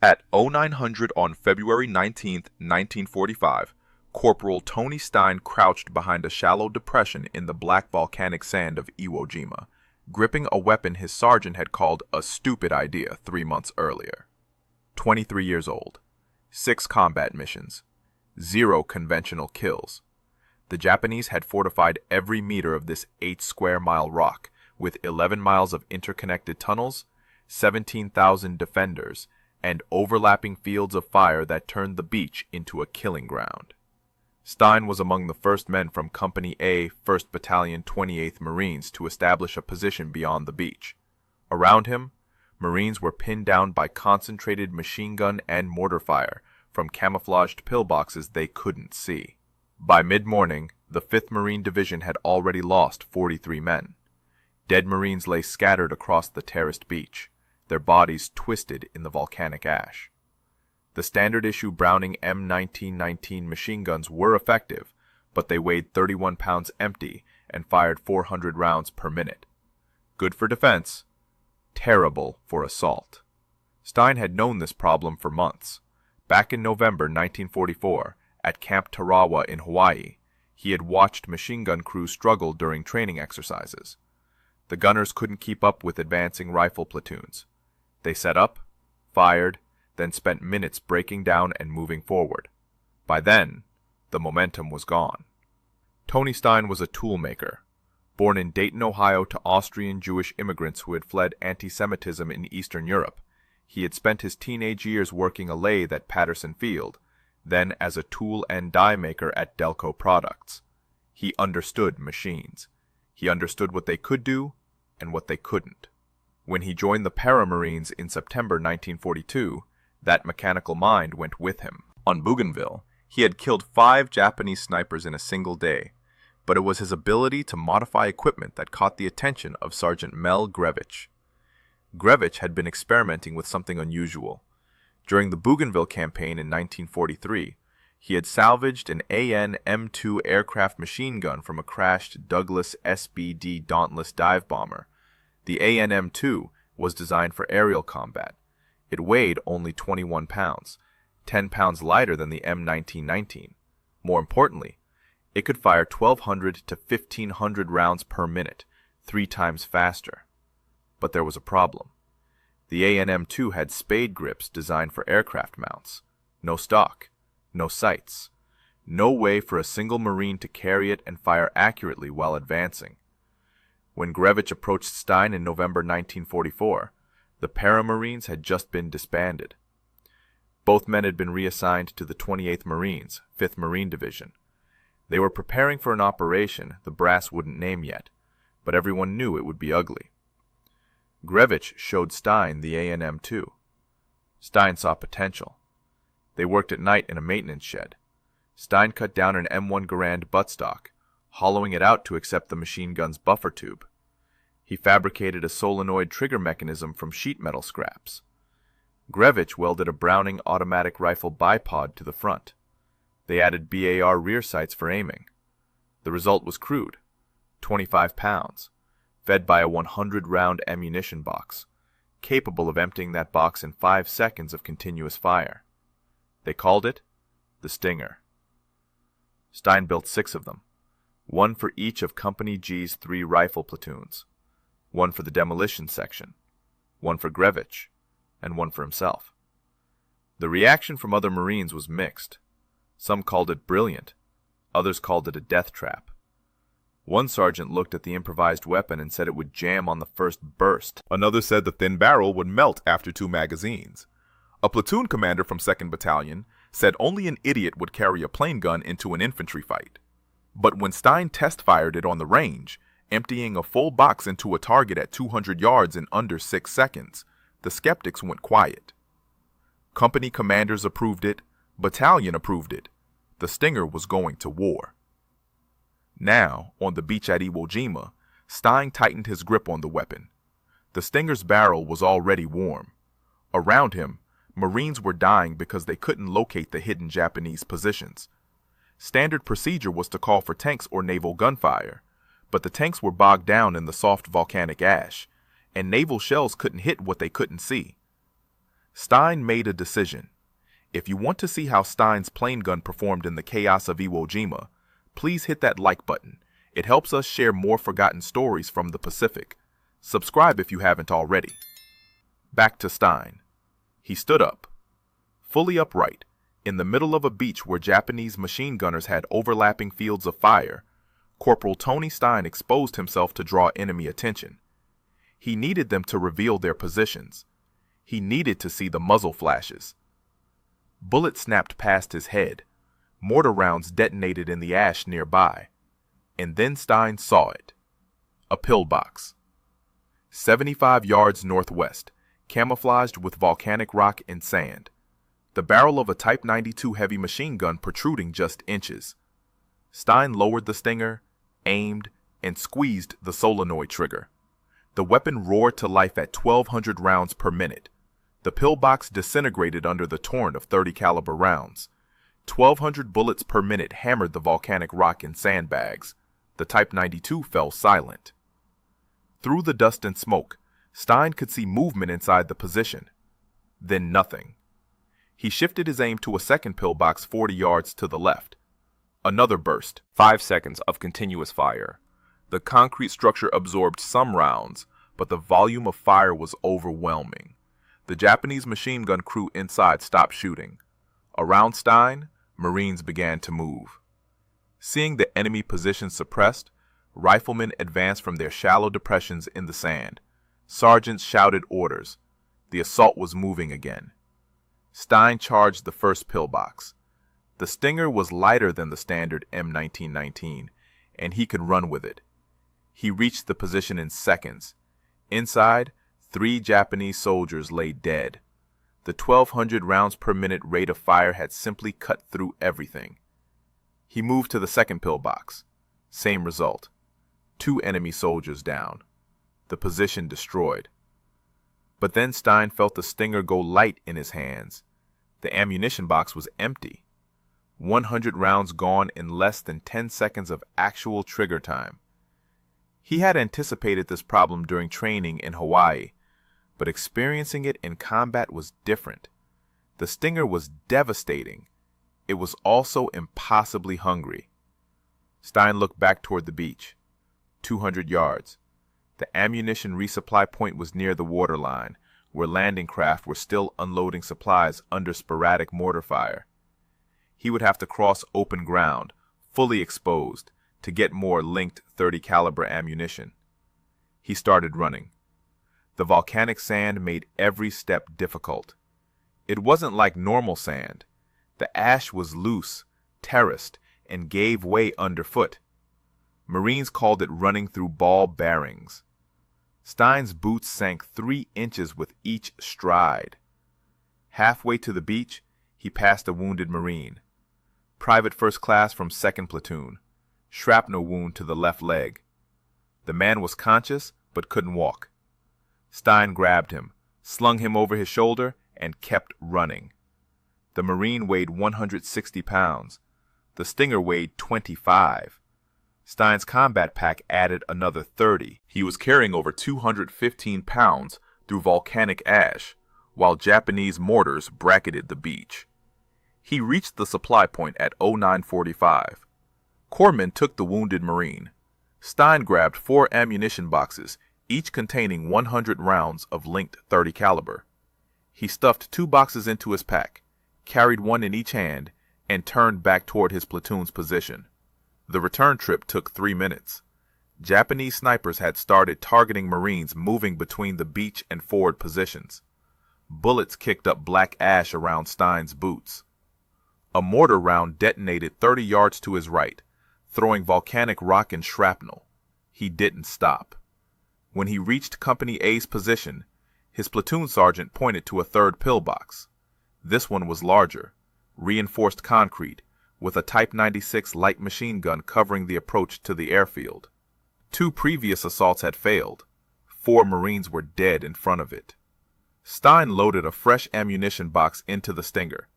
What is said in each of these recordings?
At 0900 on February 19th, 1945, Corporal Tony Stein crouched behind a shallow depression in the black volcanic sand of Iwo Jima, gripping a weapon his sergeant had called a stupid idea 3 months earlier. 23 years old, 6 combat missions, 0 conventional kills. The Japanese had fortified every meter of this 8-square-mile rock with 11 miles of interconnected tunnels, 17,000 defenders, and overlapping fields of fire that turned the beach into a killing ground. Stein was among the first men from Company A, 1st Battalion, 28th Marines to establish a position beyond the beach. Around him, Marines were pinned down by concentrated machine gun and mortar fire from camouflaged pillboxes they couldn't see. By mid-morning, the 5th Marine Division had already lost 43 men. Dead Marines lay scattered across the terraced beach, their bodies twisted in the volcanic ash. The standard-issue Browning M1919 machine guns were effective, but they weighed 31 pounds empty and fired 400 rounds per minute. Good for defense, terrible for assault. Stein had known this problem for months. Back in November 1944, at Camp Tarawa in Hawaii, he had watched machine gun crews struggle during training exercises. The gunners couldn't keep up with advancing rifle platoons. They set up, fired, then spent minutes breaking down and moving forward. By then, the momentum was gone. Tony Stein was a toolmaker. Born in Dayton, Ohio to Austrian Jewish immigrants who had fled anti-Semitism in Eastern Europe, he had spent his teenage years working a lathe at Patterson Field, then as a tool and die maker at Delco Products. He understood machines. He understood what they could do and what they couldn't. When he joined the Para-Marines in September 1942, that mechanical mind went with him. On Bougainville, he had killed 5 Japanese snipers in a single day, but it was his ability to modify equipment that caught the attention of Sergeant Mel Grevich. Grevich had been experimenting with something unusual. During the Bougainville campaign in 1943, he had salvaged an AN M2 aircraft machine gun from a crashed Douglas SBD Dauntless dive bomber. The AN M2 was designed for aerial combat. It weighed only 21 pounds, 10 pounds lighter than the M1919. More importantly, it could fire 1,200 to 1,500 rounds per minute, 3 times faster. But there was a problem. The AN M2 had spade grips designed for aircraft mounts. No stock, no sights, no way for a single Marine to carry it and fire accurately while advancing. When Grevich approached Stein in November 1944, the Para-Marines had just been disbanded. Both men had been reassigned to the 28th Marines, 5th Marine Division. They were preparing for an operation the brass wouldn't name yet, but everyone knew it would be ugly. Grevich showed Stein the AN-M2. Stein saw potential. They worked at night in a maintenance shed. Stein cut down an M1 Garand buttstock, hollowing it out to accept the machine gun's buffer tube. He fabricated a solenoid trigger mechanism from sheet metal scraps. Grevich welded a Browning automatic rifle bipod to the front. They added BAR rear sights for aiming. The result was crude, 25 pounds, fed by a 100-round ammunition box, capable of emptying that box in 5 seconds of continuous fire. They called it the Stinger. Stein built 6 of them, 1 for each of Company G's 3 rifle platoons, 1 for the demolition section, 1 for Grevich, and 1 for himself. The reaction from other Marines was mixed. Some called it brilliant, others called it a death trap. One sergeant looked at the improvised weapon and said it would jam on the first burst. Another said the thin barrel would melt after 2 magazines. A platoon commander from 2nd Battalion said only an idiot would carry a plain gun into an infantry fight. But when Stein test-fired it on the range, emptying a full box into a target at 200 yards in under 6 seconds, the skeptics went quiet. Company commanders approved it, battalion approved it. The Stinger was going to war. Now, on the beach at Iwo Jima, Stein tightened his grip on the weapon. The Stinger's barrel was already warm. Around him, Marines were dying because they couldn't locate the hidden Japanese positions. Standard procedure was to call for tanks or naval gunfire, but the tanks were bogged down in the soft volcanic ash, and naval shells couldn't hit what they couldn't see. Stein made a decision. If you want to see how Stein's plane gun performed in the chaos of Iwo Jima, please hit that like button. It helps us share more forgotten stories from the Pacific. Subscribe if you haven't already. Back to Stein. He stood up, fully upright, in the middle of a beach where Japanese machine gunners had overlapping fields of fire. Corporal Tony Stein exposed himself to draw enemy attention. He needed them to reveal their positions. He needed to see the muzzle flashes. Bullets snapped past his head. Mortar rounds detonated in the ash nearby. And then Stein saw it. A pillbox. 75 yards northwest, camouflaged with volcanic rock and sand. The barrel of a Type 92 heavy machine gun protruding just inches. Stein lowered the stinger, aimed, and squeezed the solenoid trigger. The weapon roared to life at 1,200 rounds per minute. The pillbox disintegrated under the torrent of .30 caliber rounds. 1,200 bullets per minute hammered the volcanic rock in sandbags. The Type 92 fell silent. Through the dust and smoke, Stein could see movement inside the position. Then nothing. He shifted his aim to a second pillbox 40 yards to the left. Another burst. 5 seconds of continuous fire. The concrete structure absorbed some rounds, but the volume of fire was overwhelming. The Japanese machine gun crew inside stopped shooting. Around Stein, Marines began to move. Seeing the enemy position suppressed, riflemen advanced from their shallow depressions in the sand. Sergeants shouted orders. The assault was moving again. Stein charged the first pillbox. The Stinger was lighter than the standard M1919, and he could run with it. He reached the position in seconds. Inside, 3 Japanese soldiers lay dead. The 1,200 rounds per minute rate of fire had simply cut through everything. He moved to the second pillbox. Same result. 2 enemy soldiers down. The position destroyed. But then Stein felt the Stinger go light in his hands. The ammunition box was empty. 100 rounds gone in less than 10 seconds of actual trigger time. He had anticipated this problem during training in Hawaii, but experiencing it in combat was different. The Stinger was devastating. It was also impossibly hungry. Stein looked back toward the beach. 200 yards. The ammunition resupply point was near the waterline, where landing craft were still unloading supplies under sporadic mortar fire. He would have to cross open ground, fully exposed, to get more linked .30 caliber ammunition. He started running. The volcanic sand made every step difficult. It wasn't like normal sand. The ash was loose, terraced, and gave way underfoot. Marines called it running through ball bearings. Stein's boots sank 3 inches with each stride. Halfway to the beach, he passed a wounded Marine. Private first class from 2nd Platoon. Shrapnel wound to the left leg. The man was conscious, but couldn't walk. Stein grabbed him, slung him over his shoulder, and kept running. The Marine weighed 160 pounds. The Stinger weighed 25. Stein's combat pack added another 30. He was carrying over 215 pounds through volcanic ash, while Japanese mortars bracketed the beach. He reached the supply point at 09:45. Corpsmen took the wounded Marine. Stein grabbed 4 ammunition boxes, each containing 100 rounds of linked .30 caliber. He stuffed 2 boxes into his pack, carried one in each hand, and turned back toward his platoon's position. The return trip took 3 minutes. Japanese snipers had started targeting Marines moving between the beach and forward positions. Bullets kicked up black ash around Stein's boots. A mortar round detonated 30 yards to his right, throwing volcanic rock and shrapnel. He didn't stop. When he reached Company A's position, his platoon sergeant pointed to a 3rd pillbox. This one was larger, reinforced concrete, with a Type 96 light machine gun covering the approach to the airfield. 2 previous assaults had failed. 4 Marines were dead in front of it. Stein loaded a fresh ammunition box into the Stinger.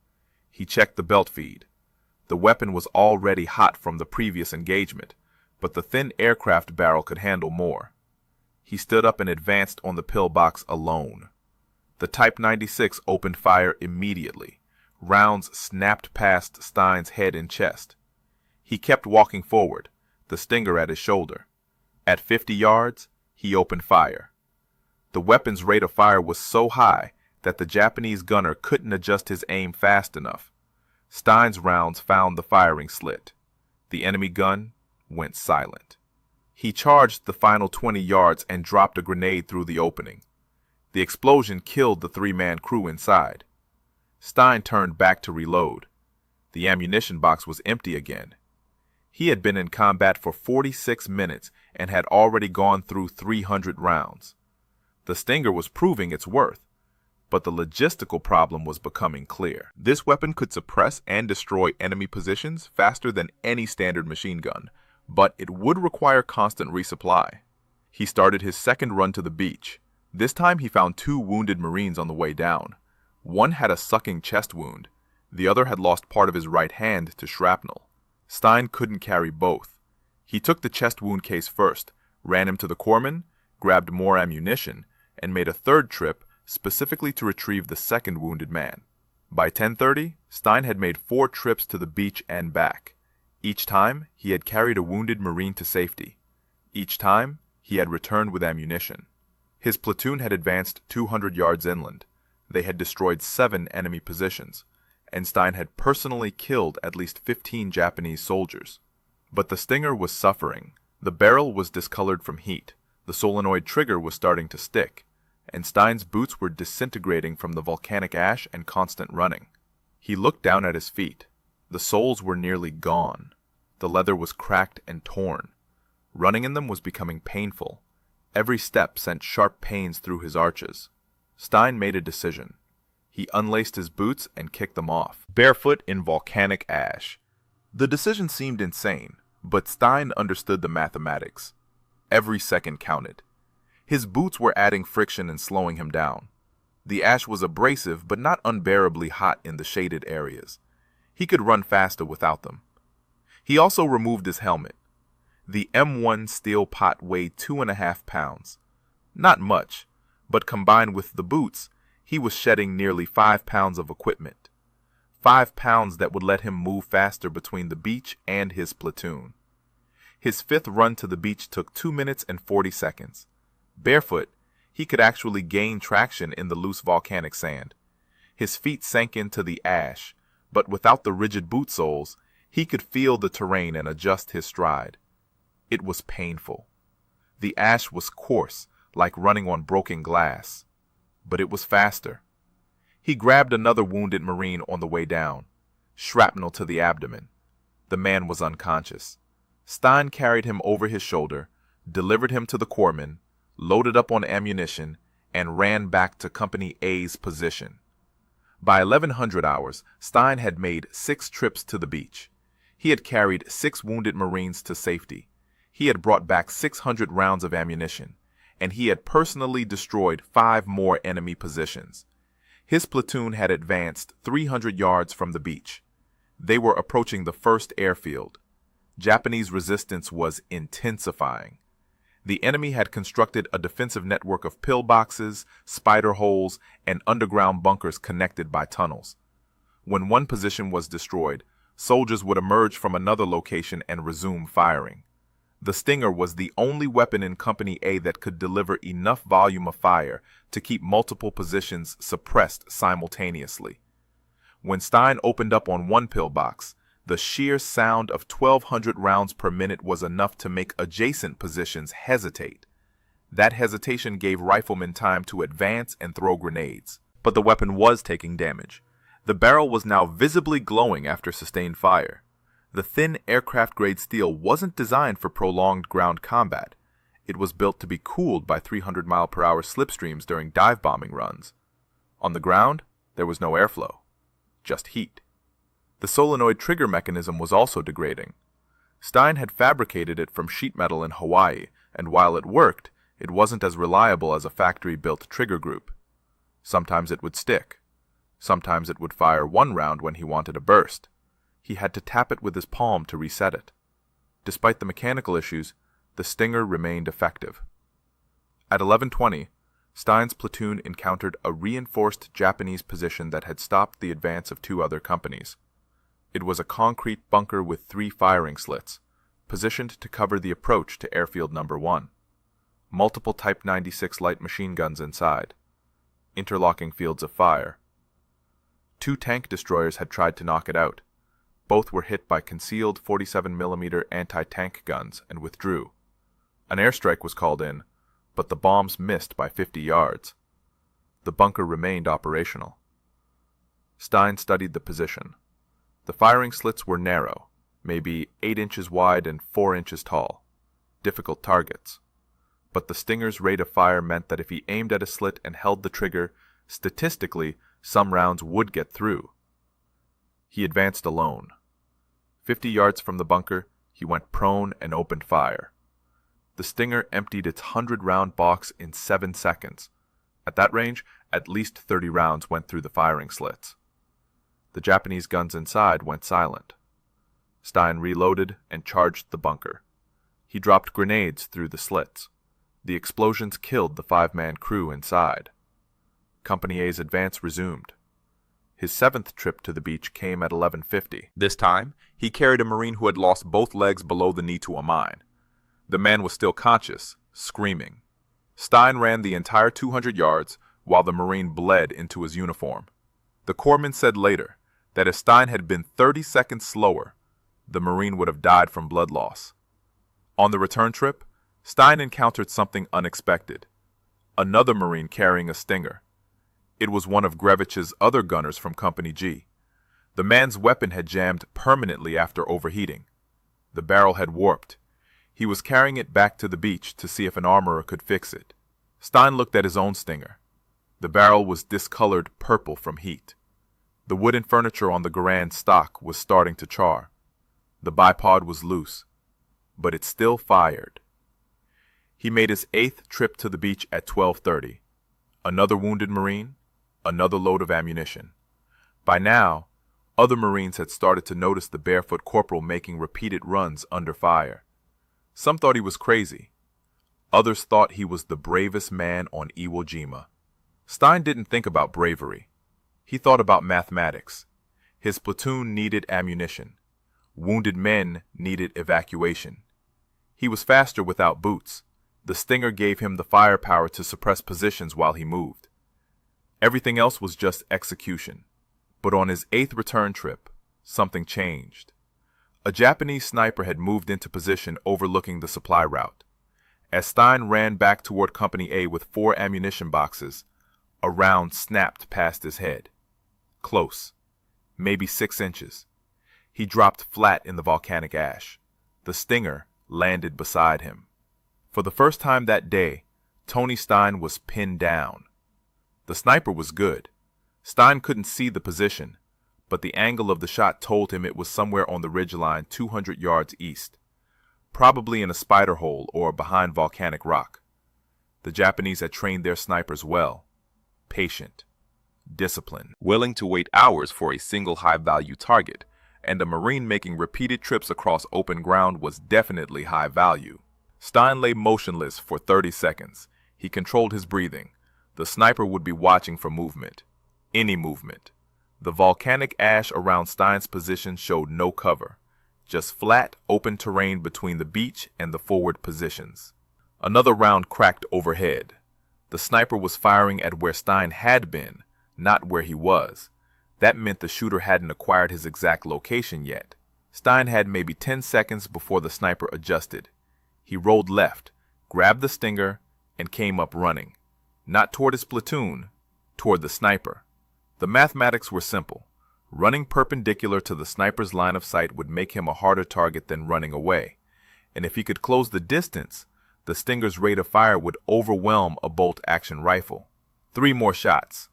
He checked the belt feed. The weapon was already hot from the previous engagement, but the thin aircraft barrel could handle more. He stood up and advanced on the pillbox alone. The Type 96 opened fire immediately. Rounds snapped past Stein's head and chest. He kept walking forward, the Stinger at his shoulder. At 50 yards, he opened fire. The weapon's rate of fire was so high that the Japanese gunner couldn't adjust his aim fast enough. Stein's rounds found the firing slit. The enemy gun went silent. He charged the final 20 yards and dropped a grenade through the opening. The explosion killed the three-man crew inside. Stein turned back to reload. The ammunition box was empty again. He had been in combat for 46 minutes and had already gone through 300 rounds. The Stinger was proving its worth, but the logistical problem was becoming clear. This weapon could suppress and destroy enemy positions faster than any standard machine gun, but it would require constant resupply. He started his second run to the beach. This time he found 2 wounded Marines on the way down. One had a sucking chest wound. The other had lost part of his right hand to shrapnel. Stein couldn't carry both. He took the chest wound case first, ran him to the corpsman, grabbed more ammunition, and made a third trip specifically to retrieve the second wounded man. By 10:30, Stein had made 4 trips to the beach and back. Each time, he had carried a wounded Marine to safety. Each time, he had returned with ammunition. His platoon had advanced 200 yards inland. They had destroyed 7 enemy positions, and Stein had personally killed at least 15 Japanese soldiers. But the Stinger was suffering. The barrel was discolored from heat. The solenoid trigger was starting to stick, and Stein's boots were disintegrating from the volcanic ash and constant running. He looked down at his feet. The soles were nearly gone. The leather was cracked and torn. Running in them was becoming painful. Every step sent sharp pains through his arches. Stein made a decision. He unlaced his boots and kicked them off, barefoot in volcanic ash. The decision seemed insane, but Stein understood the mathematics. Every second counted. His boots were adding friction and slowing him down. The ash was abrasive but not unbearably hot in the shaded areas. He could run faster without them. He also removed his helmet. The M1 steel pot weighed 2.5 pounds. Not much, but combined with the boots, he was shedding nearly 5 pounds of equipment. 5 pounds that would let him move faster between the beach and his platoon. His 5th run to the beach took 2 minutes and 40 seconds. Barefoot, he could actually gain traction in the loose volcanic sand. His feet sank into the ash, but without the rigid boot soles, he could feel the terrain and adjust his stride. It was painful. The ash was coarse, like running on broken glass, but it was faster. He grabbed another wounded Marine on the way down, shrapnel to the abdomen. The man was unconscious. Stein carried him over his shoulder, delivered him to the corpsman, loaded up on ammunition, and ran back to Company A's position. By 1100 hours, Stein had made 6 trips to the beach. He had carried 6 wounded Marines to safety. He had brought back 600 rounds of ammunition, and he had personally destroyed 5 more enemy positions. His platoon had advanced 300 yards from the beach. They were approaching the first airfield. Japanese resistance was intensifying. The enemy had constructed a defensive network of pillboxes, spider holes, and underground bunkers connected by tunnels. When one position was destroyed, soldiers would emerge from another location and resume firing. The Stinger was the only weapon in Company A that could deliver enough volume of fire to keep multiple positions suppressed simultaneously. When Stein opened up on one pillbox, the sheer sound of 1,200 rounds per minute was enough to make adjacent positions hesitate. That hesitation gave riflemen time to advance and throw grenades. But the weapon was taking damage. The barrel was now visibly glowing after sustained fire. The thin aircraft-grade steel wasn't designed for prolonged ground combat. It was built to be cooled by 300-mile-per-hour slipstreams during dive-bombing runs. On the ground, there was no airflow, just heat. The solenoid trigger mechanism was also degrading. Stein had fabricated it from sheet metal in Hawaii, and while it worked, it wasn't as reliable as a factory-built trigger group. Sometimes it would stick. Sometimes it would fire one round when he wanted a burst. He had to tap it with his palm to reset it. Despite the mechanical issues, the Stinger remained effective. At 11:20, Stein's platoon encountered a reinforced Japanese position that had stopped the advance of two other companies. It was a concrete bunker with 3 firing slits, positioned to cover the approach to Airfield No. 1. Multiple Type 96 light machine guns inside. Interlocking fields of fire. 2 tank destroyers had tried to knock it out. Both were hit by concealed 47mm anti-tank guns and withdrew. An airstrike was called in, but the bombs missed by 50 yards. The bunker remained operational. Stein studied the position. The firing slits were narrow, maybe 8 inches wide and 4 inches tall. Difficult targets. But the Stinger's rate of fire meant that if he aimed at a slit and held the trigger, statistically, some rounds would get through. He advanced alone. 50 yards from the bunker, he went prone and opened fire. The Stinger emptied its 100-round box in 7 seconds. At that range, at least 30 rounds went through the firing slits. The Japanese guns inside went silent. Stein reloaded and charged the bunker. He dropped grenades through the slits. The explosions killed the 5-man crew inside. Company A's advance resumed. His 7th trip to the beach came at 11:50. This time, he carried a Marine who had lost both legs below the knee to a mine. The man was still conscious, screaming. Stein ran the entire 200 yards while the Marine bled into his uniform. The corpsman said later that if Stein had been 30 seconds slower, the Marine would have died from blood loss. On the return trip, Stein encountered something unexpected. Another Marine carrying a Stinger. It was one of Grevich's other gunners from Company G. The man's weapon had jammed permanently after overheating. The barrel had warped. He was carrying it back to the beach to see if an armorer could fix it. Stein looked at his own Stinger. The barrel was discolored purple from heat. The wooden furniture on the Garand stock was starting to char. The bipod was loose, but it still fired. He made his 8th trip to the beach at 12:30. Another wounded Marine, another load of ammunition. By now, other Marines had started to notice the barefoot corporal making repeated runs under fire. Some thought he was crazy. Others thought he was the bravest man on Iwo Jima. Stein didn't think about bravery. He thought about mathematics. His platoon needed ammunition. Wounded men needed evacuation. He was faster without boots. The Stinger gave him the firepower to suppress positions while he moved. Everything else was just execution. But on his 8th return trip, something changed. A Japanese sniper had moved into position overlooking the supply route. As Stein ran back toward Company A with 4 ammunition boxes, a round snapped past his head. Close, maybe 6 inches. He dropped flat in the volcanic ash. The Stinger landed beside him. For the first time that day, Tony Stein was pinned down. The sniper was good. Stein couldn't see the position, but the angle of the shot told him it was somewhere on the ridgeline 200 yards east, probably in a spider hole or behind volcanic rock. The Japanese had trained their snipers well, patient, disciplined, willing to wait hours for a single high-value target, and a Marine making repeated trips across open ground was definitely high value. Stein lay motionless for 30 seconds. He controlled his breathing. The sniper would be watching for movement. Any movement. The volcanic ash around Stein's position showed no cover, just flat, open terrain between the beach and the forward positions. Another round cracked overhead. The sniper was firing at where Stein had been, not where he was. That meant the shooter hadn't acquired his exact location yet. Stein had maybe 10 seconds before the sniper adjusted. He rolled left, grabbed the Stinger, and came up running. Not toward his platoon, toward the sniper. The mathematics were simple. Running perpendicular to the sniper's line of sight would make him a harder target than running away. And if he could close the distance, the Stinger's rate of fire would overwhelm a bolt-action rifle. 3 more shots.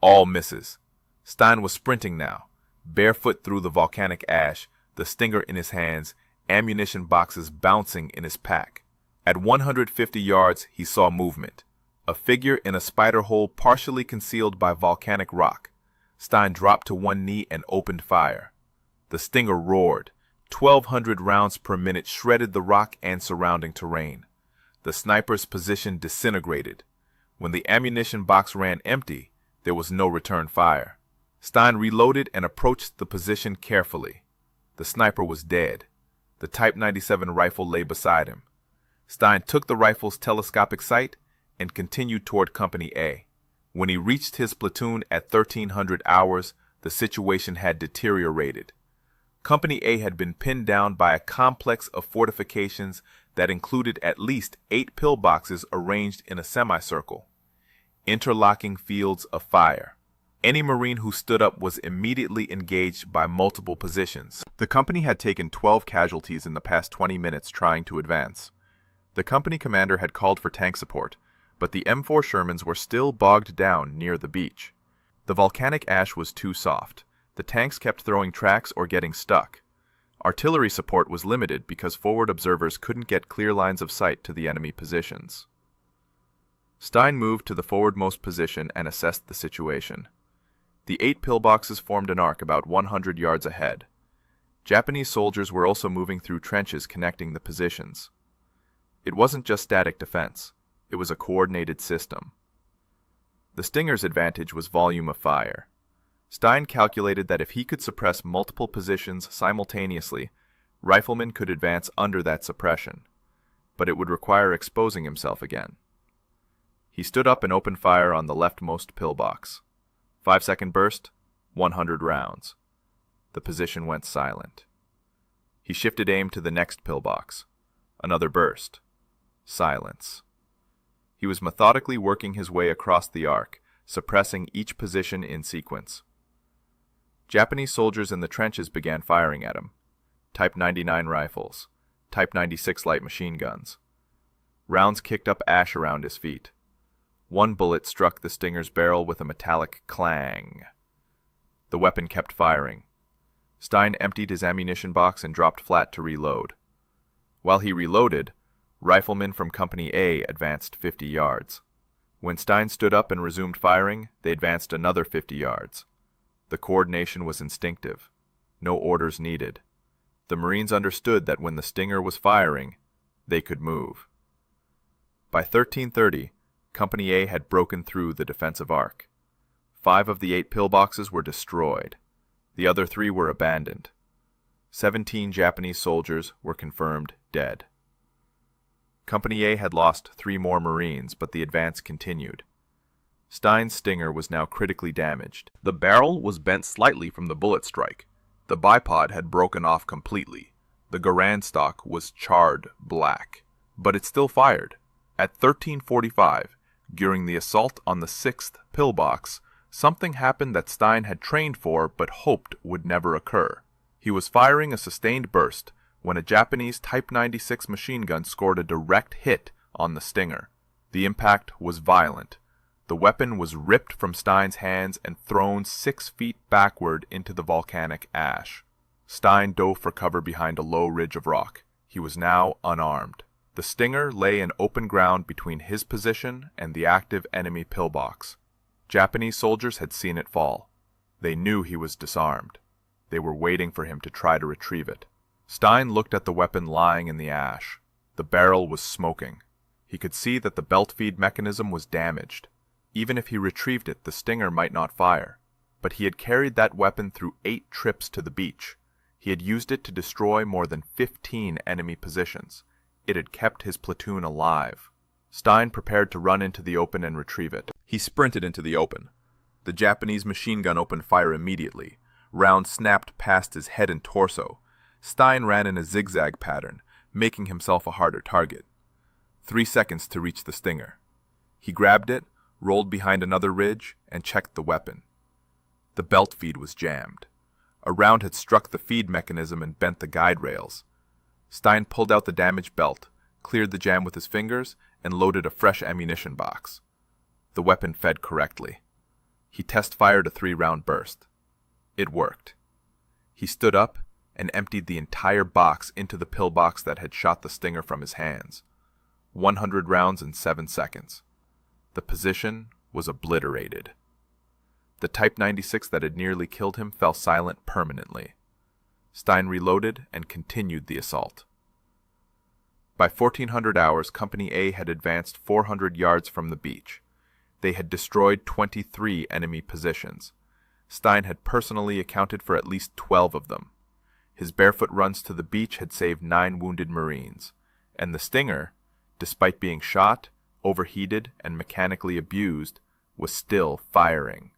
All misses. Stein was sprinting now, barefoot through the volcanic ash, the Stinger in his hands, ammunition boxes bouncing in his pack. At 150 yards, he saw movement. A figure in a spider hole partially concealed by volcanic rock. Stein dropped to one knee and opened fire. The Stinger roared. 1,200 rounds per minute shredded the rock and surrounding terrain. The sniper's position disintegrated. When the ammunition box ran empty, there was no return fire. Stein reloaded and approached the position carefully. The sniper was dead. The Type 97 rifle lay beside him. Stein took the rifle's telescopic sight and continued toward Company A. When he reached his platoon at 1300 hours, the situation had deteriorated. Company A had been pinned down by a complex of fortifications that included at least 8 pillboxes arranged in a semicircle. Interlocking fields of fire. Any Marine who stood up was immediately engaged by multiple positions. The company had taken 12 casualties in the past 20 minutes trying to advance. The company commander had called for tank support, but the M4 Shermans were still bogged down near the beach. The volcanic ash was too soft. The tanks kept throwing tracks or getting stuck. Artillery support was limited because forward observers couldn't get clear lines of sight to the enemy positions. Stein moved to the forwardmost position and assessed the situation. The 8 pillboxes formed an arc about 100 yards ahead. Japanese soldiers were also moving through trenches connecting the positions. It wasn't just static defense. It was a coordinated system. The Stinger's advantage was volume of fire. Stein calculated that if he could suppress multiple positions simultaneously, riflemen could advance under that suppression, but it would require exposing himself again. He stood up and opened fire on the leftmost pillbox. 5-second burst, 100 rounds. The position went silent. He shifted aim to the next pillbox. Another burst. Silence. He was methodically working his way across the arc, suppressing each position in sequence. Japanese soldiers in the trenches began firing at him. Type 99 rifles, Type 96 light machine guns. Rounds kicked up ash around his feet. One bullet struck the Stinger's barrel with a metallic clang. The weapon kept firing. Stein emptied his ammunition box and dropped flat to reload. While he reloaded, riflemen from Company A advanced 50 yards. When Stein stood up and resumed firing, they advanced another 50 yards. The coordination was instinctive. No orders needed. The Marines understood that when the Stinger was firing, they could move. By 1330, Company A had broken through the defensive arc. 5 of the 8 pillboxes were destroyed. The other 3 were abandoned. 17 Japanese soldiers were confirmed dead. Company A had lost 3 more Marines, but the advance continued. Stein's Stinger was now critically damaged. The barrel was bent slightly from the bullet strike. The bipod had broken off completely. The Garand stock was charred black. But it still fired. At 1345, during the assault on the 6th pillbox, something happened that Stein had trained for but hoped would never occur. He was firing a sustained burst when a Japanese Type 96 machine gun scored a direct hit on the Stinger. The impact was violent. The weapon was ripped from Stein's hands and thrown 6 feet backward into the volcanic ash. Stein dove for cover behind a low ridge of rock. He was now unarmed. The Stinger lay in open ground between his position and the active enemy pillbox. Japanese soldiers had seen it fall. They knew he was disarmed. They were waiting for him to try to retrieve it. Stein looked at the weapon lying in the ash. The barrel was smoking. He could see that the belt feed mechanism was damaged. Even if he retrieved it, the Stinger might not fire. But he had carried that weapon through 8 trips to the beach. He had used it to destroy more than 15 enemy positions. It had kept his platoon alive. Stein prepared to run into the open and retrieve it. He sprinted into the open. The Japanese machine gun opened fire immediately. Rounds snapped past his head and torso. Stein ran in a zigzag pattern, making himself a harder target. 3 seconds to reach the Stinger. He grabbed it, rolled behind another ridge, and checked the weapon. The belt feed was jammed. A round had struck the feed mechanism and bent the guide rails. Stein pulled out the damaged belt, cleared the jam with his fingers, and loaded a fresh ammunition box. The weapon fed correctly. He test-fired a 3-round burst. It worked. He stood up and emptied the entire box into the pillbox that had shot the Stinger from his hands. 100 rounds in 7 seconds. The position was obliterated. The Type 96 that had nearly killed him fell silent permanently. Stein reloaded and continued the assault. By 1400 hours, Company A had advanced 400 yards from the beach. They had destroyed 23 enemy positions. Stein had personally accounted for at least 12 of them. His barefoot runs to the beach had saved 9 wounded Marines, and the Stinger, despite being shot, overheated, and mechanically abused, was still firing.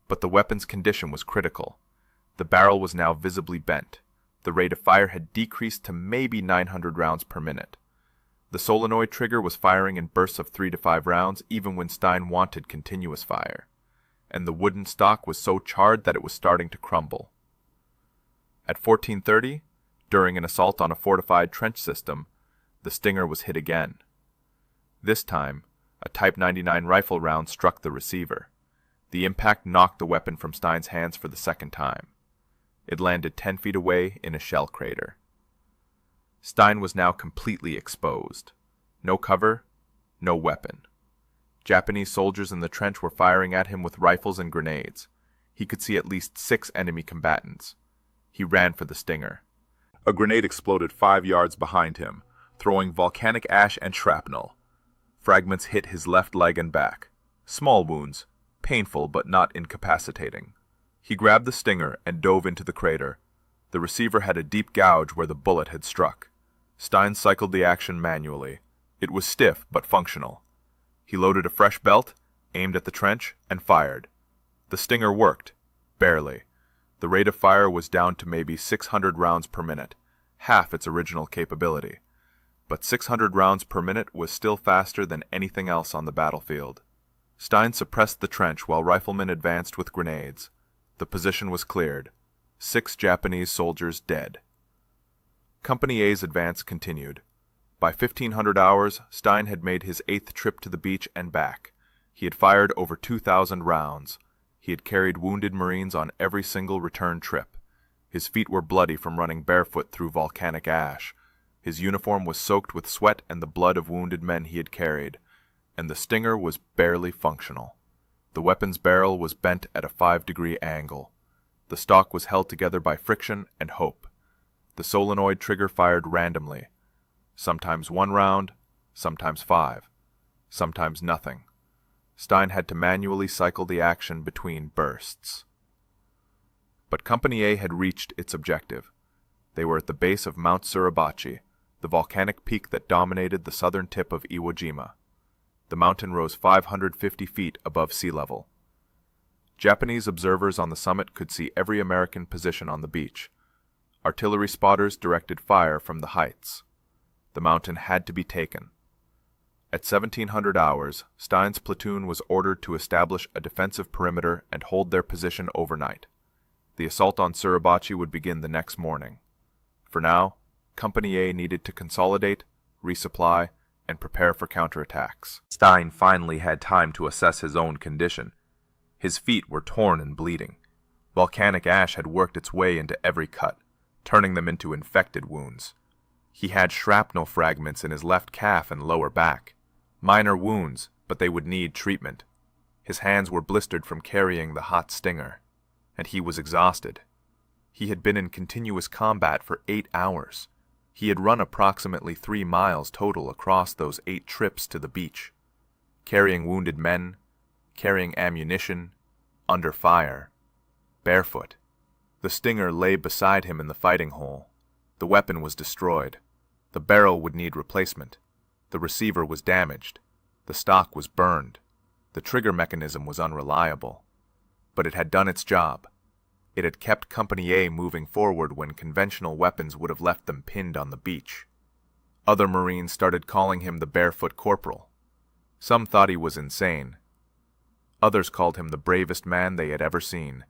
But the weapon's condition was critical. The barrel was now visibly bent. The rate of fire had decreased to maybe 900 rounds per minute. The solenoid trigger was firing in bursts of 3 to 5 rounds even when Stein wanted continuous fire, and the wooden stock was so charred that it was starting to crumble. At 14:30, during an assault on a fortified trench system, the Stinger was hit again. This time, a Type 99 rifle round struck the receiver. The impact knocked the weapon from Stein's hands for the second time. It landed 10 feet away in a shell crater. Stein was now completely exposed. No cover, no weapon. Japanese soldiers in the trench were firing at him with rifles and grenades. He could see at least 6 enemy combatants. He ran for the Stinger. A grenade exploded 5 yards behind him, throwing volcanic ash and shrapnel. Fragments hit his left leg and back. Small wounds, painful but not incapacitating. He grabbed the Stinger and dove into the crater. The receiver had a deep gouge where the bullet had struck. Stein cycled the action manually. It was stiff but functional. He loaded a fresh belt, aimed at the trench, and fired. The Stinger worked, barely. The rate of fire was down to maybe 600 rounds per minute, half its original capability. But 600 rounds per minute was still faster than anything else on the battlefield. Stein suppressed the trench while riflemen advanced with grenades. The position was cleared. 6 Japanese soldiers dead. Company A's advance continued. By 1500 hours, Stein had made his 8th trip to the beach and back. He had fired over 2,000 rounds. He had carried wounded Marines on every single return trip. His feet were bloody from running barefoot through volcanic ash. His uniform was soaked with sweat and the blood of wounded men he had carried, and the Stinger was barely functional. The weapon's barrel was bent at a 5-degree angle. The stock was held together by friction and hope. The solenoid trigger fired randomly. Sometimes 1 round, sometimes 5, sometimes nothing. Stein had to manually cycle the action between bursts. But Company A had reached its objective. They were at the base of Mount Suribachi, the volcanic peak that dominated the southern tip of Iwo Jima. The mountain rose 550 feet above sea level. Japanese observers on the summit could see every American position on the beach. Artillery spotters directed fire from the heights. The mountain had to be taken. At 1700 hours, Stein's platoon was ordered to establish a defensive perimeter and hold their position overnight. The assault on Suribachi would begin the next morning. For now, Company A needed to consolidate, resupply, and prepare for counterattacks. Stein finally had time to assess his own condition. His feet were torn and bleeding. Volcanic ash had worked its way into every cut, turning them into infected wounds. He had shrapnel fragments in his left calf and lower back. Minor wounds, but they would need treatment. His hands were blistered from carrying the hot Stinger, and he was exhausted. He had been in continuous combat for 8 hours. He had run approximately 3 miles total across those 8 trips to the beach, carrying wounded men, carrying ammunition, under fire, barefoot. The Stinger lay beside him in the fighting hole. The weapon was destroyed. The barrel would need replacement. The receiver was damaged. The stock was burned. The trigger mechanism was unreliable. But it had done its job. It had kept Company A moving forward when conventional weapons would have left them pinned on the beach. Other Marines started calling him the Barefoot Corporal. Some thought he was insane. Others called him the bravest man they had ever seen.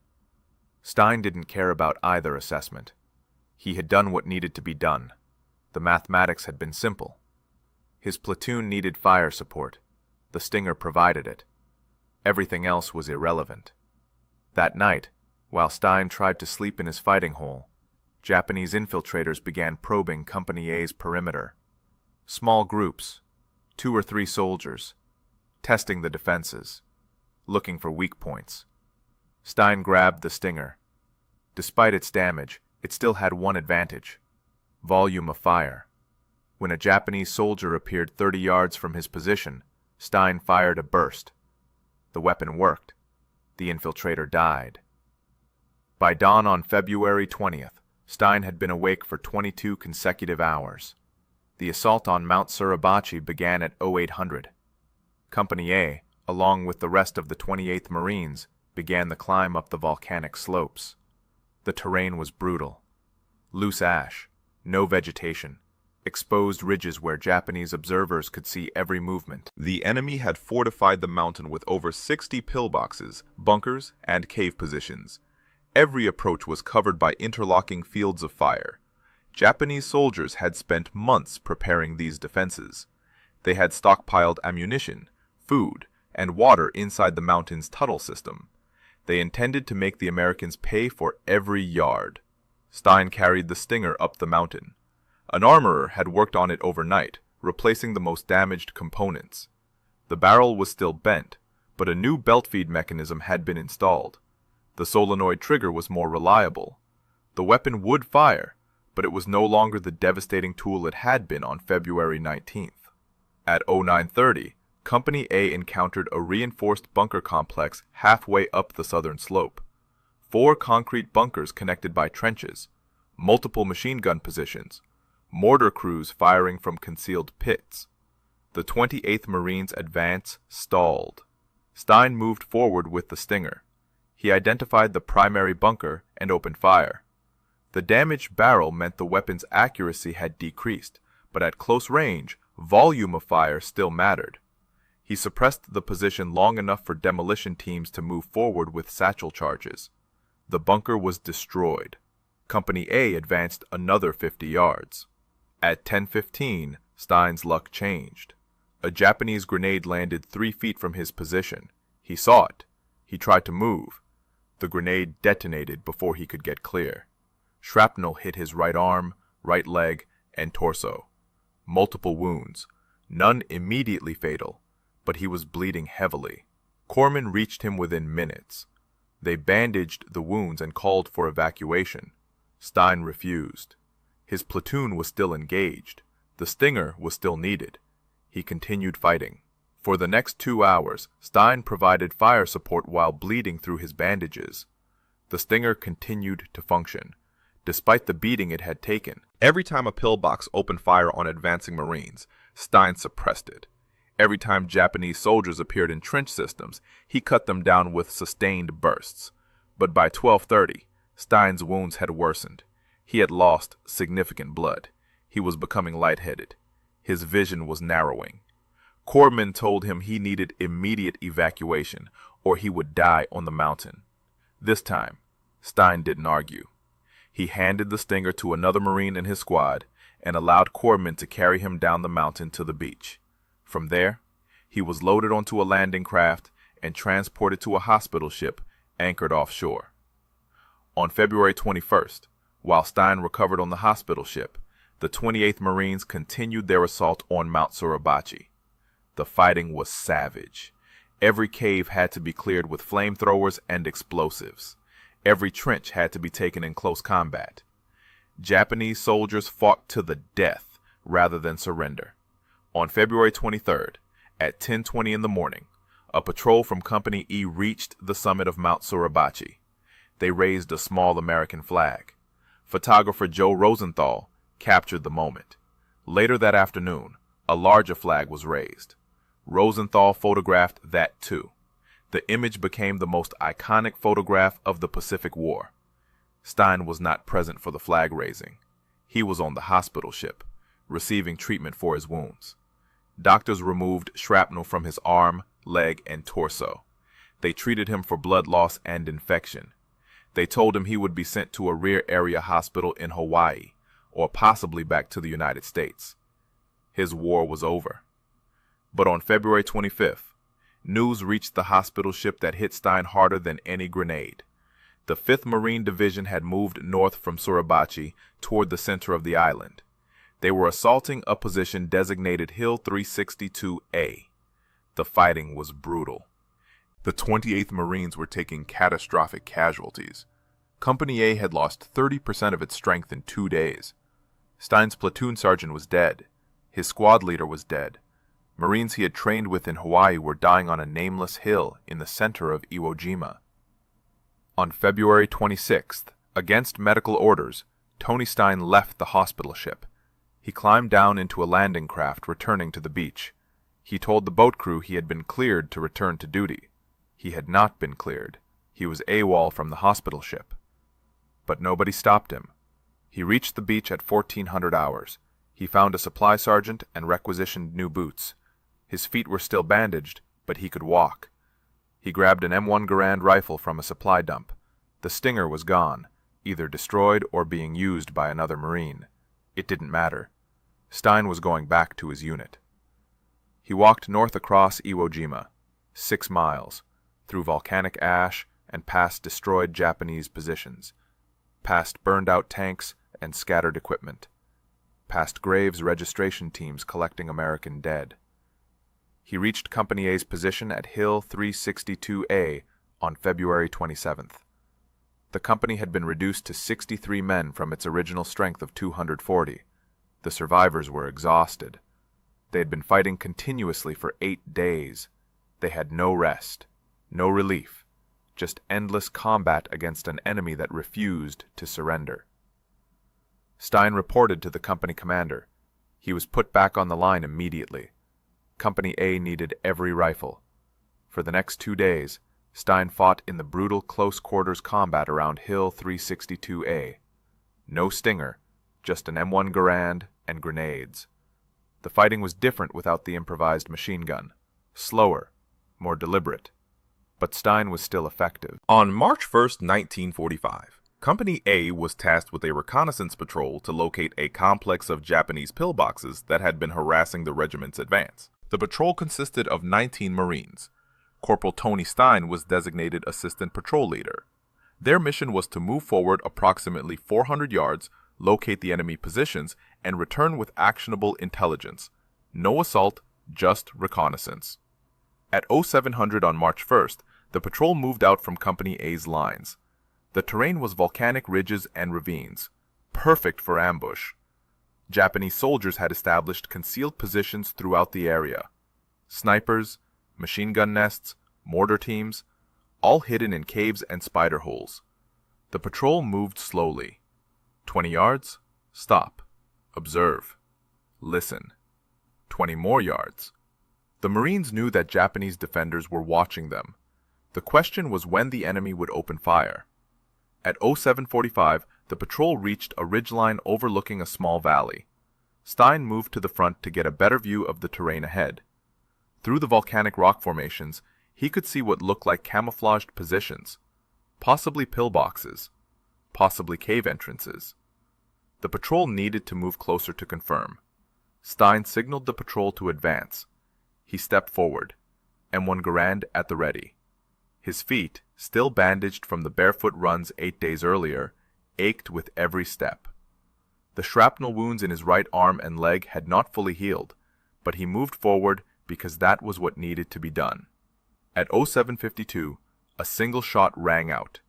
Stein didn't care about either assessment. He had done what needed to be done. The mathematics had been simple. His platoon needed fire support. The Stinger provided it. Everything else was irrelevant. That night, while Stein tried to sleep in his fighting hole, Japanese infiltrators began probing Company A's perimeter. Small groups, 2 or 3 soldiers, testing the defenses, looking for weak points. Stein grabbed the Stinger. Despite its damage, it still had one advantage: volume of fire. When a Japanese soldier appeared 30 yards from his position, Stein fired a burst. The weapon worked. The infiltrator died. By dawn on February 20th, Stein had been awake for 22 consecutive hours. The assault on Mount Suribachi began at 0800. Company A, along with the rest of the 28th Marines, began the climb up the volcanic slopes. The terrain was brutal. Loose ash, no vegetation, exposed ridges where Japanese observers could see every movement. The enemy had fortified the mountain with over 60 pillboxes, bunkers, and cave positions. Every approach was covered by interlocking fields of fire. Japanese soldiers had spent months preparing these defenses. They had stockpiled ammunition, food, and water inside the mountain's tunnel system. They intended to make the Americans pay for every yard. Stein carried the Stinger up the mountain. An armorer had worked on it overnight, replacing the most damaged components. The barrel was still bent, but a new belt feed mechanism had been installed. The solenoid trigger was more reliable. The weapon would fire, but it was no longer the devastating tool it had been on February 19th. At 0930, Company A encountered a reinforced bunker complex halfway up the southern slope. 4 concrete bunkers connected by trenches, multiple machine gun positions, mortar crews firing from concealed pits. The 28th Marines' advance stalled. Stein moved forward with the Stinger. He identified the primary bunker and opened fire. The damaged barrel meant the weapon's accuracy had decreased, but at close range, volume of fire still mattered. He suppressed the position long enough for demolition teams to move forward with satchel charges. The bunker was destroyed. Company A advanced another 50 yards. At 10:15, Stein's luck changed. A Japanese grenade landed 3 feet from his position. He saw it. He tried to move. The grenade detonated before he could get clear. Shrapnel hit his right arm, right leg, and torso. Multiple wounds, none immediately fatal, but he was bleeding heavily. Corpsmen reached him within minutes. They bandaged the wounds and called for evacuation. Stein refused. His platoon was still engaged. The Stinger was still needed. He continued fighting. For the next 2 hours, Stein provided fire support while bleeding through his bandages. The Stinger continued to function, despite the beating it had taken. Every time a pillbox opened fire on advancing Marines, Stein suppressed it. Every time Japanese soldiers appeared in trench systems, he cut them down with sustained bursts. But by 12:30, Stein's wounds had worsened. He had lost significant blood. He was becoming lightheaded. His vision was narrowing. Corpsmen told him he needed immediate evacuation, or he would die on the mountain. This time, Stein didn't argue. He handed the Stinger to another Marine in his squad and allowed corpsmen to carry him down the mountain to the beach. From there, he was loaded onto a landing craft and transported to a hospital ship anchored offshore. On February 21st, while Stein recovered on the hospital ship, the 28th Marines continued their assault on Mount Suribachi. The fighting was savage. Every cave had to be cleared with flamethrowers and explosives. Every trench had to be taken in close combat. Japanese soldiers fought to the death rather than surrender. On February 23rd, at 10:20 in the morning, a patrol from Company E reached the summit of Mount Suribachi. They raised a small American flag. Photographer Joe Rosenthal captured the moment. Later that afternoon, a larger flag was raised. Rosenthal photographed that too. The image became the most iconic photograph of the Pacific War. Stein was not present for the flag raising. He was on the hospital ship, receiving treatment for his wounds. Doctors removed shrapnel from his arm, leg, and torso. They treated him for blood loss and infection. They told him he would be sent to a rear area hospital in Hawaii, or possibly back to the United States. His war was over. But on February 25th, news reached the hospital ship that hit Stein harder than any grenade. The 5th Marine Division had moved north from Suribachi toward the center of the island. They were assaulting a position designated Hill 362A. The fighting was brutal. The 28th Marines were taking catastrophic casualties. Company A had lost 30% of its strength in 2 days. Stein's platoon sergeant was dead. His squad leader was dead. Marines he had trained with in Hawaii were dying on a nameless hill in the center of Iwo Jima. On February 26th, against medical orders, Tony Stein left the hospital ship. He climbed down into a landing craft returning to the beach. He told the boat crew he had been cleared to return to duty. He had not been cleared. He was AWOL from the hospital ship. But nobody stopped him. He reached the beach at 1400 hours. He found a supply sergeant and requisitioned new boots. His feet were still bandaged, but he could walk. He grabbed an M1 Garand rifle from a supply dump. The Stinger was gone, either destroyed or being used by another Marine. It didn't matter. Stein was going back to his unit. He walked north across Iwo Jima, 6 miles, through volcanic ash and past destroyed Japanese positions, past burned-out tanks and scattered equipment, past Graves registration teams collecting American dead. He reached Company A's position at Hill 362A on February 27th. The company had been reduced to 63 men from its original strength of 240. The survivors were exhausted. They had been fighting continuously for 8 days. They had no rest, no relief, just endless combat against an enemy that refused to surrender. Stein reported to the company commander. He was put back on the line immediately. Company A needed every rifle. For the next 2 days, Stein fought in the brutal close-quarters combat around Hill 362A. No Stinger, just an M1 Garand and grenades. The fighting was different without the improvised machine gun. Slower, more deliberate. But Stein was still effective. On March 1st, 1945, Company A was tasked with a reconnaissance patrol to locate a complex of Japanese pillboxes that had been harassing the regiment's advance. The patrol consisted of 19 Marines. Corporal Tony Stein was designated assistant patrol leader. Their mission was to move forward approximately 400 yards, locate the enemy positions, and return with actionable intelligence. No assault, just reconnaissance. At 0700 on March 1st, the patrol moved out from Company A's lines. The terrain was volcanic ridges and ravines, perfect for ambush. Japanese soldiers had established concealed positions throughout the area. Snipers, machine gun nests, mortar teams, all hidden in caves and spider holes. The patrol moved slowly. 20 yards, stop, observe, listen. 20 more yards. The Marines knew that Japanese defenders were watching them. The question was when the enemy would open fire. At 0745, the patrol reached a ridgeline overlooking a small valley. Stein moved to the front to get a better view of the terrain ahead. Through the volcanic rock formations, he could see what looked like camouflaged positions, possibly pillboxes, possibly cave entrances. The patrol needed to move closer to confirm. Stein signaled the patrol to advance. He stepped forward, M1 Garand at the ready. His feet, still bandaged from the barefoot runs 8 days earlier, ached with every step. The shrapnel wounds in his right arm and leg had not fully healed, but he moved forward because that was what needed to be done. At 0752, a single shot rang out.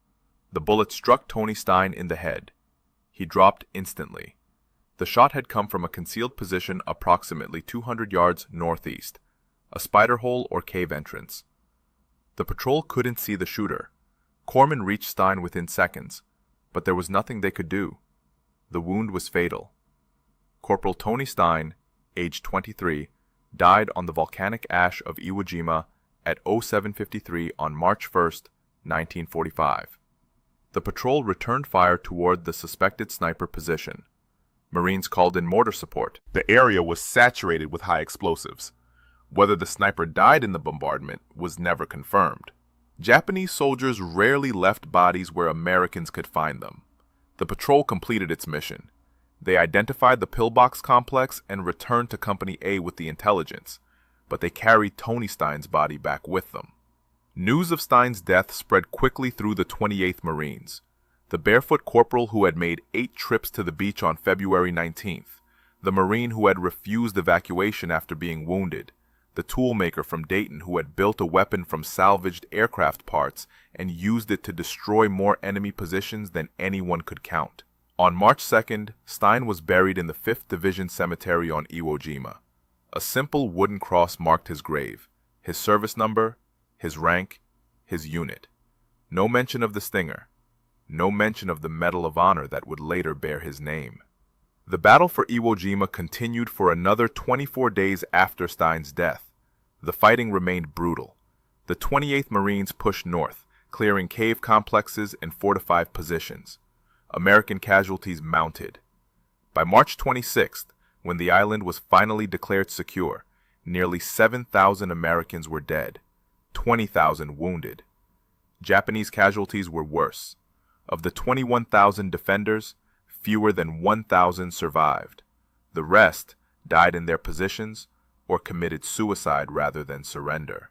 The bullet struck Tony Stein in the head. He dropped instantly. The shot had come from a concealed position approximately 200 yards northeast, a spider hole or cave entrance. The patrol couldn't see the shooter. Corpsmen reached Stein within seconds, but there was nothing they could do. The wound was fatal. Corporal Tony Stein, age 23, died on the volcanic ash of Iwo Jima at 0753 on March 1st, 1945. The patrol returned fire toward the suspected sniper position. Marines called in mortar support. The area was saturated with high explosives. Whether the sniper died in the bombardment was never confirmed. Japanese soldiers rarely left bodies where Americans could find them. The patrol completed its mission. They identified the pillbox complex and returned to Company A with the intelligence, but they carried Tony Stein's body back with them. News of Stein's death spread quickly through the 28th Marines. The barefoot corporal who had made 8 trips to the beach on February 19th, the Marine who had refused evacuation after being wounded, the toolmaker from Dayton who had built a weapon from salvaged aircraft parts and used it to destroy more enemy positions than anyone could count. On March 2nd, Stein was buried in the 5th Division Cemetery on Iwo Jima. A simple wooden cross marked his grave, his service number, his rank, his unit. No mention of the stinger. No mention of the Medal of Honor that would later bear his name. The battle for Iwo Jima continued for another 24 days after Stein's death. The fighting remained brutal. The 28th Marines pushed north, clearing cave complexes and fortified positions. American casualties mounted. By March 26th, when the island was finally declared secure, nearly 7,000 Americans were dead, 20,000 wounded. Japanese casualties were worse. Of the 21,000 defenders, fewer than 1,000 survived. The rest died in their positions or committed suicide rather than surrender.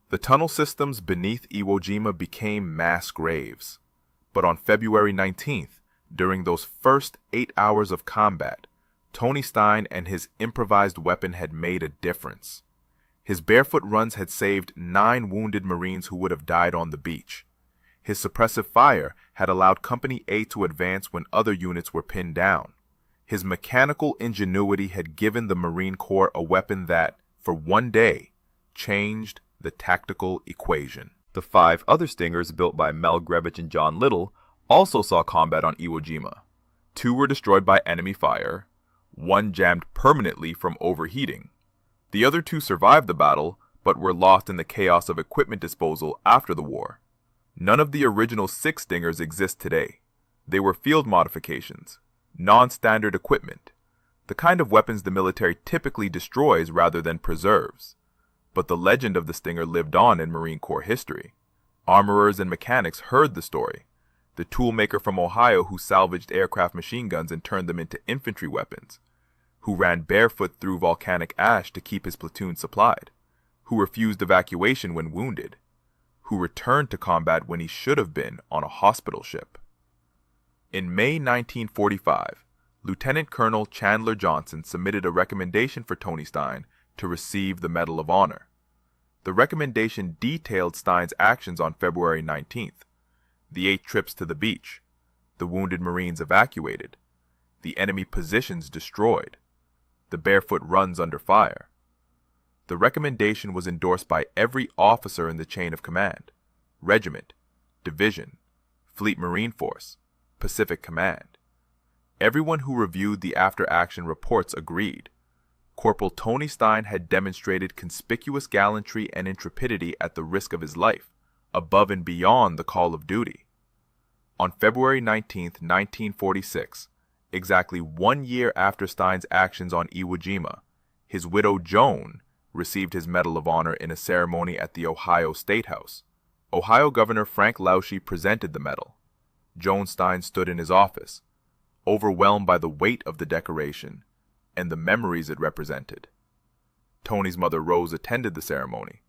The tunnel systems beneath Iwo Jima became mass graves. But on February 19th, during those first 8 hours of combat, Tony Stein and his improvised weapon had made a difference. His barefoot runs had saved 9 wounded Marines who would have died on the beach. His suppressive fire had allowed Company A to advance when other units were pinned down. His mechanical ingenuity had given the Marine Corps a weapon that, for one day, changed the tactical equation. The 5 other Stingers built by Mel Grebich and John Little also saw combat on Iwo Jima. 2 were destroyed by enemy fire, 1 jammed permanently from overheating. The other 2 survived the battle, but were lost in the chaos of equipment disposal after the war. None of the original 6 Stingers exist today. They were field modifications, non-standard equipment, the kind of weapons the military typically destroys rather than preserves. But the legend of the Stinger lived on in Marine Corps history. Armorers and mechanics heard the story. The toolmaker from Ohio who salvaged aircraft machine guns and turned them into infantry weapons, who ran barefoot through volcanic ash to keep his platoon supplied, who refused evacuation when wounded, who returned to combat when he should have been on a hospital ship. In May 1945, Lieutenant Colonel Chandler Johnson submitted a recommendation for Tony Stein to receive the Medal of Honor. The recommendation detailed Stein's actions on February 19th, the 8 trips to the beach, the wounded Marines evacuated, the enemy positions destroyed, the barefoot runs under fire. The recommendation was endorsed by every officer in the chain of command: Regiment, Division, Fleet Marine Force, Pacific Command. Everyone who reviewed the after-action reports agreed. Corporal Tony Stein had demonstrated conspicuous gallantry and intrepidity at the risk of his life, above and beyond the call of duty. On February 19, 1946, exactly 1 year after Stein's actions on Iwo Jima, his widow Joan received his Medal of Honor in a ceremony at the Ohio State House. Ohio Governor Frank Lausche presented the medal. Joan Stein stood in his office, overwhelmed by the weight of the decoration and the memories it represented. Tony's mother Rose attended the ceremony,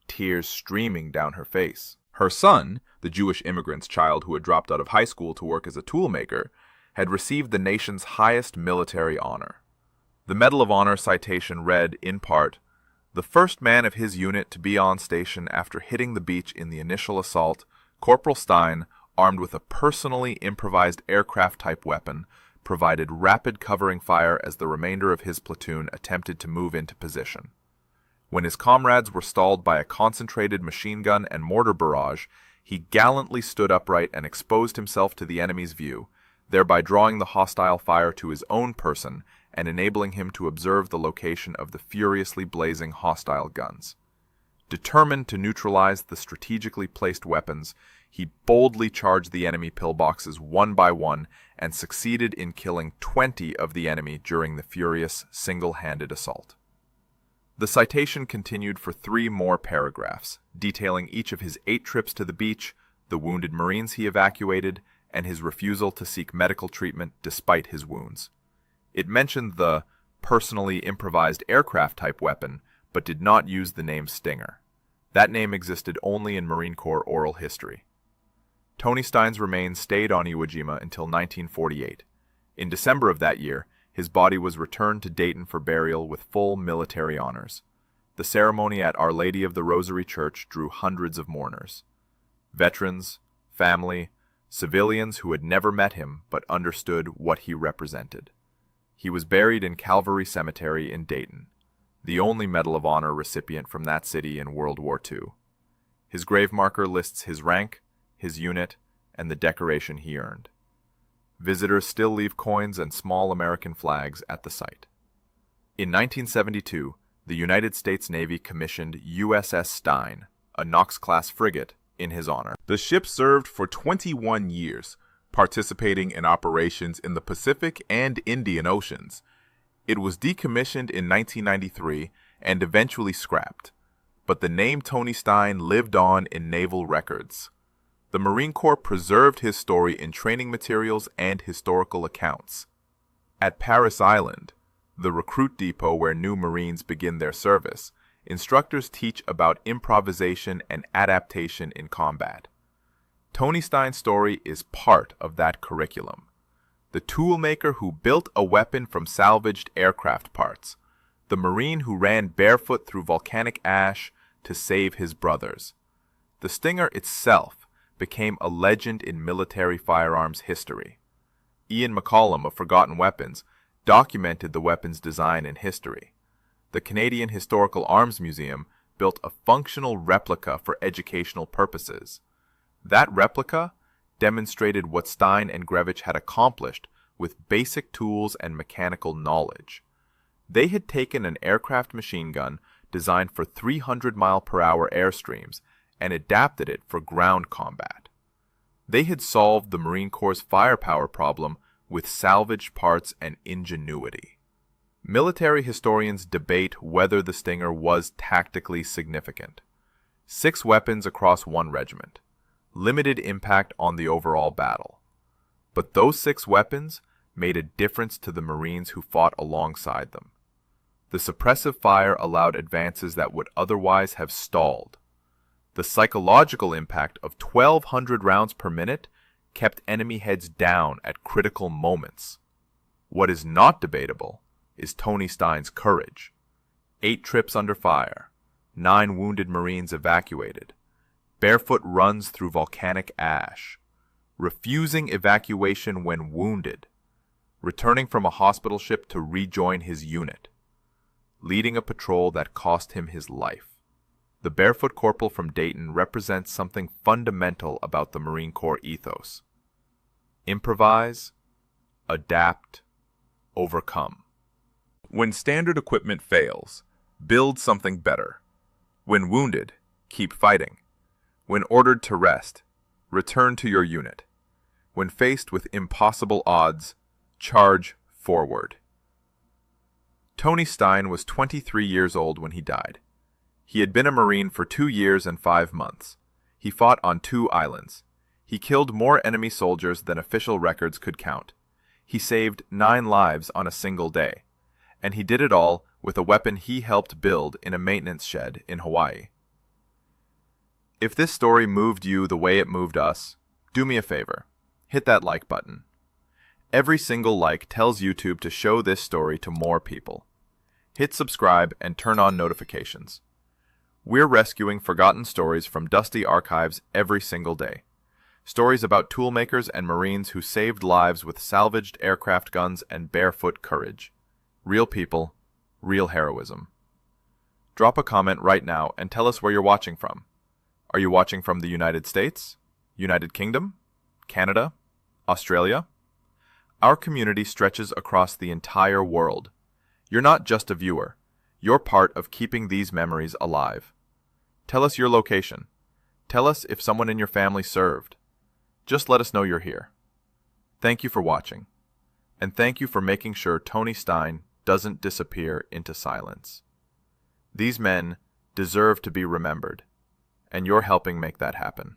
tears streaming down her face. Her son, the Jewish immigrant's child who had dropped out of high school to work as a toolmaker, had received the nation's highest military honor. The Medal of Honor citation read, in part, "The first man of his unit to be on station after hitting the beach in the initial assault, Corporal Stein, armed with a personally improvised aircraft-type weapon, provided rapid covering fire as the remainder of his platoon attempted to move into position. When his comrades were stalled by a concentrated machine gun and mortar barrage, he gallantly stood upright and exposed himself to the enemy's view, thereby drawing the hostile fire to his own person and enabling him to observe the location of the furiously blazing hostile guns. Determined to neutralize the strategically placed weapons, he boldly charged the enemy pillboxes one by one and succeeded in killing 20 of the enemy during the furious single-handed assault." The citation continued for 3 more paragraphs, detailing each of his 8 trips to the beach, the wounded Marines he evacuated, and his refusal to seek medical treatment despite his wounds. It mentioned the personally improvised aircraft-type weapon, but did not use the name Stinger. That name existed only in Marine Corps oral history. Tony Stein's remains stayed on Iwo Jima until 1948. In December of that year, his body was returned to Dayton for burial with full military honors. The ceremony at Our Lady of the Rosary Church drew hundreds of mourners. Veterans, family, civilians who had never met him but understood what he represented. He was buried in Calvary Cemetery in Dayton. the only Medal of Honor recipient from that city in World War II. His grave marker lists his rank, his unit, and the decoration he earned. Visitors still leave coins and small American flags at the site. In 1972, the United States Navy commissioned USS Stein, a Knox-class frigate, in his honor. The ship served for 21 years, participating in operations in the Pacific and Indian Oceans. It was decommissioned in 1993 and eventually scrapped, but the name Tony Stein lived on in naval records. The Marine Corps preserved his story in training materials and historical accounts. At Paris Island, the recruit depot where new Marines begin their service, instructors teach about improvisation and adaptation in combat. Tony Stein's story is part of that curriculum. The toolmaker who built a weapon from salvaged aircraft parts. The Marine who ran barefoot through volcanic ash to save his brothers. The Stinger itself became a legend in military firearms history. Ian McCollum of Forgotten Weapons documented the weapon's design and history. The Canadian Historical Arms Museum built a functional replica for educational purposes. That replica demonstrated what Stein and Grevich had accomplished with basic tools and mechanical knowledge. They had taken an aircraft machine gun designed for 300-mile-per-hour airstreams and adapted it for ground combat. They had solved the Marine Corps' firepower problem with salvaged parts and ingenuity. Military historians debate whether the Stinger was tactically significant. 6 weapons across one regiment. Limited impact on the overall battle. But those 6 weapons made a difference to the Marines who fought alongside them. The suppressive fire allowed advances that would otherwise have stalled. The psychological impact of 1,200 rounds per minute kept enemy heads down at critical moments. What is not debatable is Tony Stein's courage. 8 trips under fire, 9 wounded Marines evacuated, barefoot runs through volcanic ash, refusing evacuation when wounded, returning from a hospital ship to rejoin his unit, leading a patrol that cost him his life. The barefoot corporal from Dayton represents something fundamental about the Marine Corps ethos. Improvise, adapt, overcome. When standard equipment fails, build something better. When wounded, keep fighting. When ordered to rest, return to your unit. When faced with impossible odds, charge forward. Tony Stein was 23 years old when he died. He had been a Marine for 2 years and 5 months. He fought on 2 islands. He killed more enemy soldiers than official records could count. He saved 9 lives on a single day. And he did it all with a weapon he helped build in a maintenance shed in Hawaii. If this story moved you the way it moved us, do me a favor. Hit that like button. Every single like tells YouTube to show this story to more people. Hit subscribe and turn on notifications. We're rescuing forgotten stories from dusty archives every single day. Stories about toolmakers and Marines who saved lives with salvaged aircraft guns and barefoot courage. Real people, real heroism. Drop a comment right now and tell us where you're watching from. Are you watching from the United States, United Kingdom, Canada, Australia? Our community stretches across the entire world. You're not just a viewer. You're part of keeping these memories alive. Tell us your location. Tell us if someone in your family served. Just let us know you're here. Thank you for watching. And thank you for making sure Tony Stein doesn't disappear into silence. These men deserve to be remembered, and you're helping make that happen.